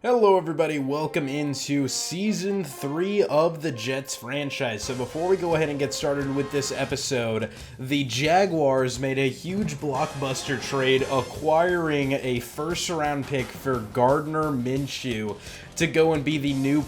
Hello everybody, welcome into Season 3 of the Jets franchise. So before we go ahead and get started with this episode, the Jaguars made a huge blockbuster trade acquiring a first-round pick for Gardner Minshew to go and be the new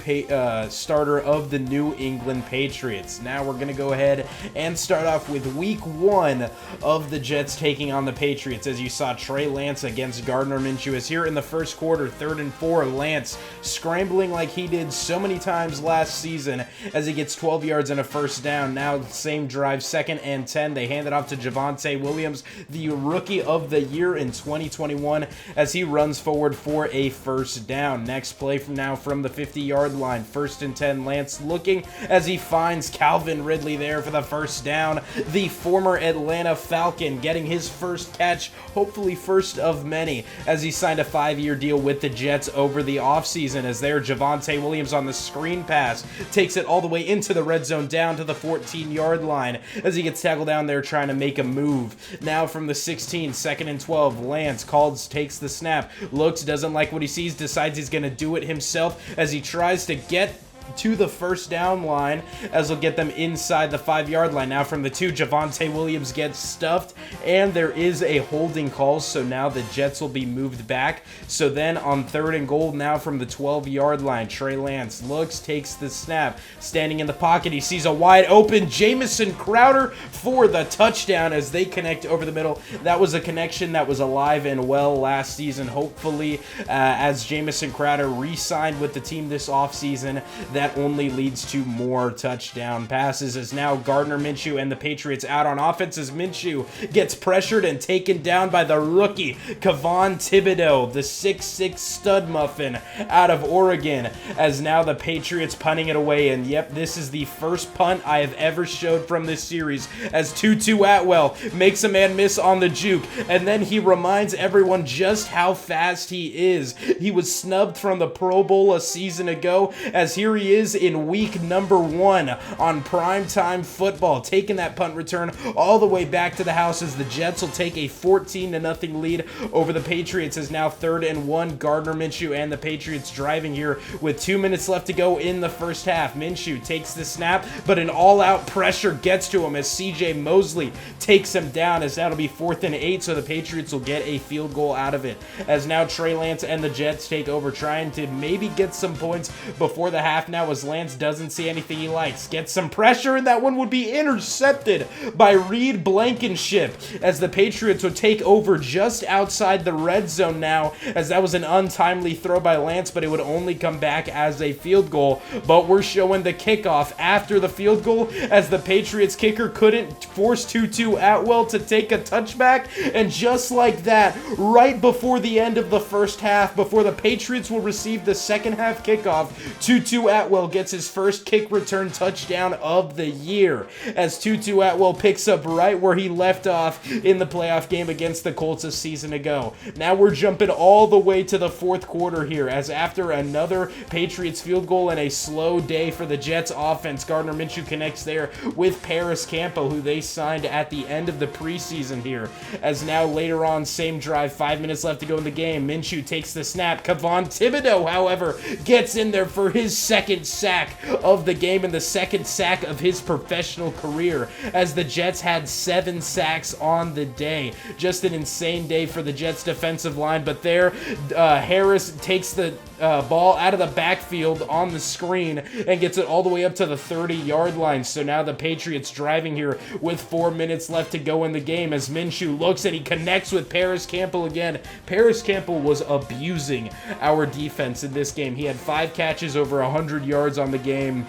starter of the New England Patriots. Now we're going to go ahead and start off with Week 1 of the Jets taking on the Patriots. As you saw, Trey Lance against Gardner Minshew is here in the first quarter, 3rd and 4. Lance scrambling like he did so many times last season as he gets 12 yards and a first down. Now same drive, 2nd and 10. They hand it off to Javonte Williams, the Rookie of the Year in 2021, as he runs forward for a first down. Next play from the 50-yard line, 1st and 10. Lance looking as he finds Calvin Ridley there for the first down. The former Atlanta Falcon getting his first catch, hopefully first of many, as he signed a 5-year deal with the Jets over the offseason. As there, Javonte Williams on the screen pass takes it all the way into the red zone down to the 14-yard line as he gets tackled down there trying to make a move. Now from the 16, 2nd and 12, Lance takes the snap, looks, doesn't like what he sees, decides he's going to do it himself as he tries to get to the first down line, as he'll get them inside the 5-yard line. Now from the 2, Javonte Williams gets stuffed, and there is a holding call, so now the Jets will be moved back. So then on 3rd and goal, now from the 12-yard line, Trey Lance looks, takes the snap, standing in the pocket, he sees a wide open Jamison Crowder for the touchdown as they connect over the middle. That was a connection that was alive and well last season. Hopefully, as Jamison Crowder re-signed with the team this offseason, that only leads to more touchdown passes, as now Gardner Minshew and the Patriots out on offense as Minshew gets pressured and taken down by the rookie Kayvon Thibodeaux, the 6'6 stud muffin out of Oregon, as now the Patriots punting it away. And yep, this is the first punt I have ever showed from this series, as Tutu Atwell makes a man miss on the juke, and then he reminds everyone just how fast he is. He was snubbed from the Pro Bowl a season ago, as here he is in week number 1 on primetime football, taking that punt return all the way back to the house, as the Jets will take a 14-0 lead over the Patriots. As now 3rd and 1, Gardner Minshew and the Patriots driving here with 2 minutes left to go in the first half. Minshew takes the snap, but an all-out pressure gets to him as CJ Mosley takes him down, as that'll be 4th and 8, so the Patriots will get a field goal out of it. As now Trey Lance and the Jets take over, trying to maybe get some points before the half now, as Lance doesn't see anything he likes. Gets some pressure, and that one would be intercepted by Reed Blankenship, as the Patriots would take over just outside the red zone now, as that was an untimely throw by Lance, but it would only come back as a field goal. But we're showing the kickoff after the field goal, as the Patriots kicker couldn't force Tutu Atwell to take a touchback, and just like that, right before the end of the first half, before the Patriots will receive the second half kickoff, Tutu Atwell gets his first kick return touchdown of the year, as Tutu Atwell picks up right where he left off in the playoff game against the Colts a season ago. Now we're jumping all the way to the 4th quarter here, as after another Patriots field goal and a slow day for the Jets offense, Gardner Minshew connects there with Paris Campbell, who they signed at the end of the preseason here, as now later on, same drive, 5 minutes left to go in the game, Minshew takes the snap. Kayvon Thibodeaux, however, gets in there for his 2nd sack of the game and the 2nd sack of his professional career, as the Jets had 7 sacks on the day. Just an insane day for the Jets defensive line, but there Harris takes the ball out of the backfield on the screen and gets it all the way up to the 30-yard line. So now the Patriots driving here with 4 minutes left to go in the game, as Minshew looks and he connects with Paris Campbell again. Paris Campbell was abusing our defense in this game. He had 5 catches over 100 yards on the game.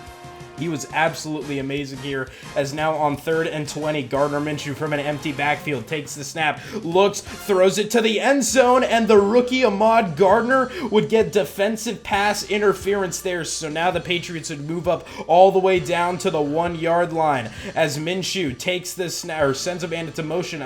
He was absolutely amazing here, as now on 3rd and 20, Gardner Minshew from an empty backfield takes the snap, looks, throws it to the end zone, and the rookie Ahmad Gardner would get defensive pass interference there. So now the Patriots would move up all the way down to the 1-yard line, as Minshew takes the snap, or sends a man into motion,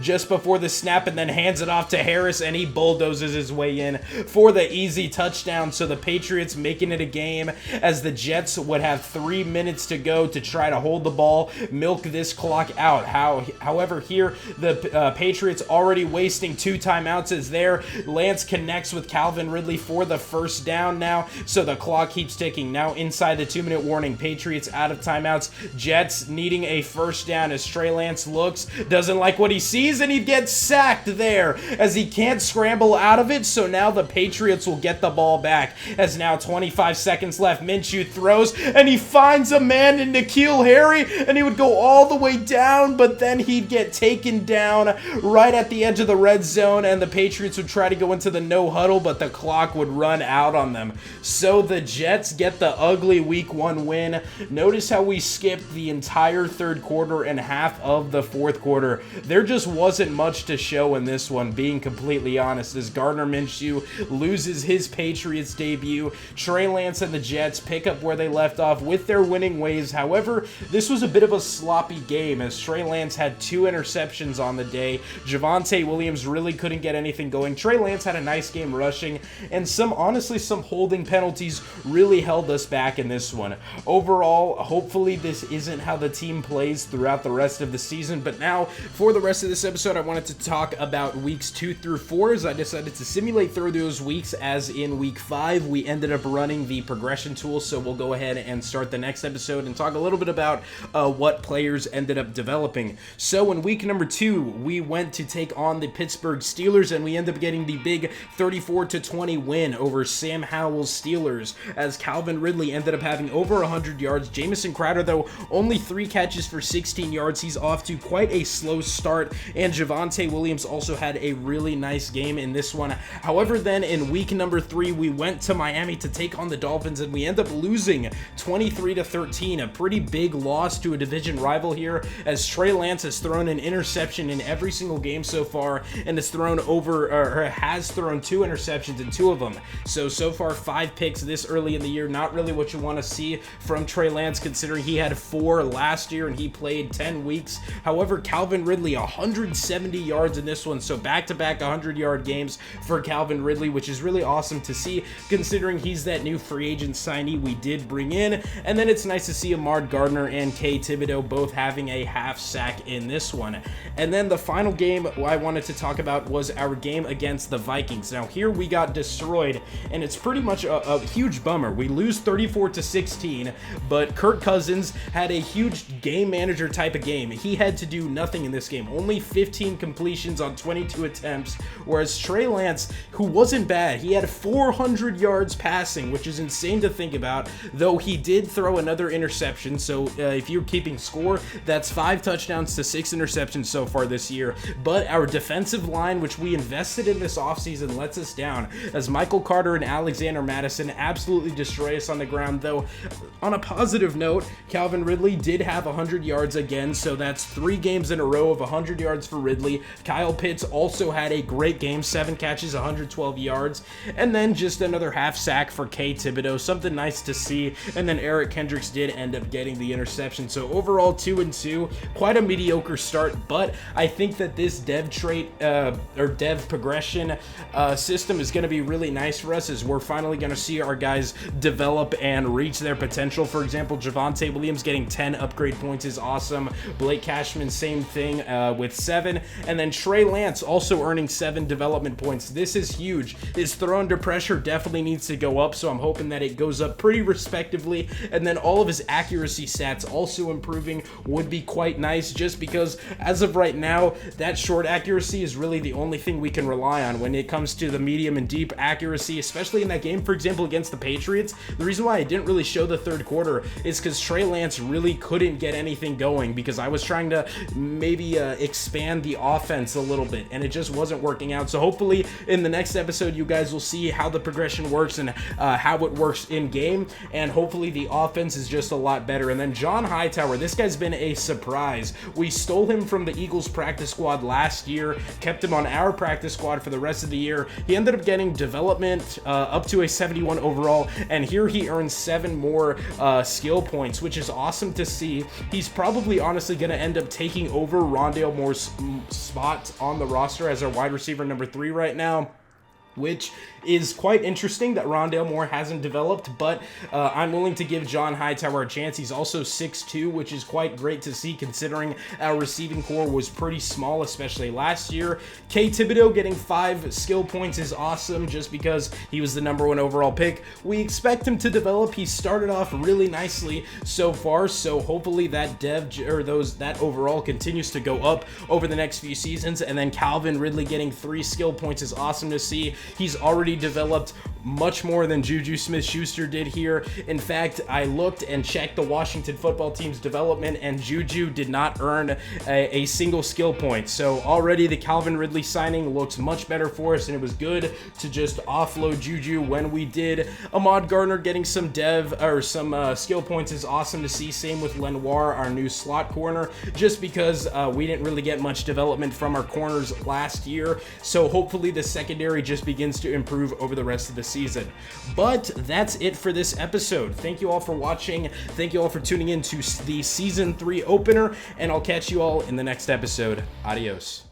just before the snap, and then hands it off to Harris, and he bulldozes his way in for the easy touchdown. So the Patriots making it a game, as the Jets would have 3 minutes to go to try to hold the ball, milk this clock out. However, here the Patriots already wasting 2 timeouts as there. Lance connects with Calvin Ridley for the first down now, so the clock keeps ticking. Now inside the 2-minute warning, Patriots out of timeouts. Jets needing a first down as Trey Lance looks, doesn't like what he sees, and he gets sacked there as he can't scramble out of it. So now the Patriots will get the ball back as now 25 seconds left. Minshew throws, and he finds a man in N'Keal Harry, and he would go all the way down, but then he'd get taken down right at the edge of the red zone, and the Patriots would try to go into the no huddle, but the clock would run out on them. So the Jets get the ugly week 1 win. Notice how we skipped the entire third quarter and half of the fourth quarter. There just wasn't much to show in this one, being completely honest, as Gardner Minshew loses his Patriots debut. Trey Lance and the Jets pick up where they left off with their winning ways. However, this was a bit of a sloppy game as Trey Lance had 2 interceptions on the day. Javonte Williams really couldn't get anything going. Trey Lance had a nice game rushing, and honestly some holding penalties really held us back in this one. Overall, hopefully this isn't how the team plays throughout the rest of the season, but now for the rest of this episode, I wanted to talk about weeks 2 through 4 as I decided to simulate through those weeks, as in week 5 we ended up running the progression tool. So we'll go ahead and start the next episode and talk a little bit about what players ended up developing. So in week number 2, we went to take on the Pittsburgh Steelers, and we ended up getting the big 34-20 win over Sam Howell's Steelers, as Calvin Ridley ended up having over 100 yards. Jamison Crowder, though, only 3 catches for 16 yards. He's off to quite a slow start, and Javonte Williams also had a really nice game in this one. However, then in week number 3, we went to Miami to take on the Dolphins, and we end up losing 23-13, a pretty big loss to a division rival here, as Trey Lance has thrown an interception in every single game so far, and has thrown 2 interceptions in 2 of them. So far 5 picks this early in the year. Not really what you want to see from Trey Lance, considering he had 4 last year and he played 10 weeks. However, Calvin Ridley 170 yards in this one, so back-to-back 100-yard games for Calvin Ridley, which is really awesome to see considering he's that new free agent signee we did bring in. And then it's nice to see Ahmad Gardner and Kay Thibodeau both having a half sack in this one. And then the final game I wanted to talk about was our game against the Vikings. Now here we got destroyed, and it's pretty much a huge bummer. We lose 34-16, but Kirk Cousins had a huge game manager type of game. He had to do nothing in this game, only 15 completions on 22 attempts, whereas Trey Lance, who wasn't bad, he had 400 yards passing, which is insane to think about, though he did throw another interception. So if you're keeping score, that's 5 touchdowns to 6 interceptions so far this year. But our defensive line, which we invested in this offseason, lets us down, as Michael Carter and Alexander Madison absolutely destroy us on the ground. Though on a positive note, Calvin Ridley did have 100 yards again, so that's 3 games in a row of 100 yards for Ridley. Kyle Pitts also had a great game, 7 catches, 112 yards, and then just another half sack for Kay Thibodeau, something nice to see. And then Eric Kendricks did end up getting the interception. So overall 2-2, quite a mediocre start, but I think that this dev trait or dev progression system is going to be really nice for us, as we're finally going to see our guys develop and reach their potential. For example, Javonte Williams getting 10 upgrade points is awesome. Blake Cashman, same thing with 7, and then Trey Lance also earning 7 development points. This is huge. His throw under pressure definitely needs to go up, so I'm hoping that it goes up pretty respectively. And then all of his accuracy stats also improving would be quite nice, just because as of right now, that short accuracy is really the only thing we can rely on when it comes to the medium and deep accuracy, especially in that game, for example, against the Patriots. The reason why I didn't really show the third quarter is because Trey Lance really couldn't get anything going, because I was trying to maybe expand the offense a little bit, and it just wasn't working out. So hopefully in the next episode, you guys will see how the progression works and how it works in game, and hopefully the offense is just a lot better. And then John Hightower, this guy's been a surprise. We stole him from the Eagles practice squad last year, kept him on our practice squad for the rest of the year. He ended up getting development up to a 71 overall, and here he earns 7 more skill points, which is awesome to see. He's probably honestly going to end up taking over Rondale Moore's spot on the roster as our wide receiver number 3 right now. which is quite interesting that Rondale Moore hasn't developed, but I'm willing to give John Hightower a chance. He's also 6'2", which is quite great to see considering our receiving core was pretty small, especially last year. Kay Thibodeau getting 5 skill points is awesome just because he was the #1 overall pick. We expect him to develop. He started off really nicely so far, so hopefully that that overall continues to go up over the next few seasons. And then Calvin Ridley getting 3 skill points is awesome to see. He's already developed much more than Juju Smith-Schuster did here. In fact, I looked and checked the Washington football team's development, and Juju did not earn a single skill point. So already the Calvin Ridley signing looks much better for us, and it was good to just offload Juju when we did. Ahmad Gardner getting some skill points is awesome to see. Same with Lenoir, our new slot corner, just because we didn't really get much development from our corners last year. So hopefully the secondary just begins to improve over the rest of the season. But that's it for this episode. Thank you all for watching. Thank you all for tuning in to the Season 3 opener, and I'll catch you all in the next episode. Adios.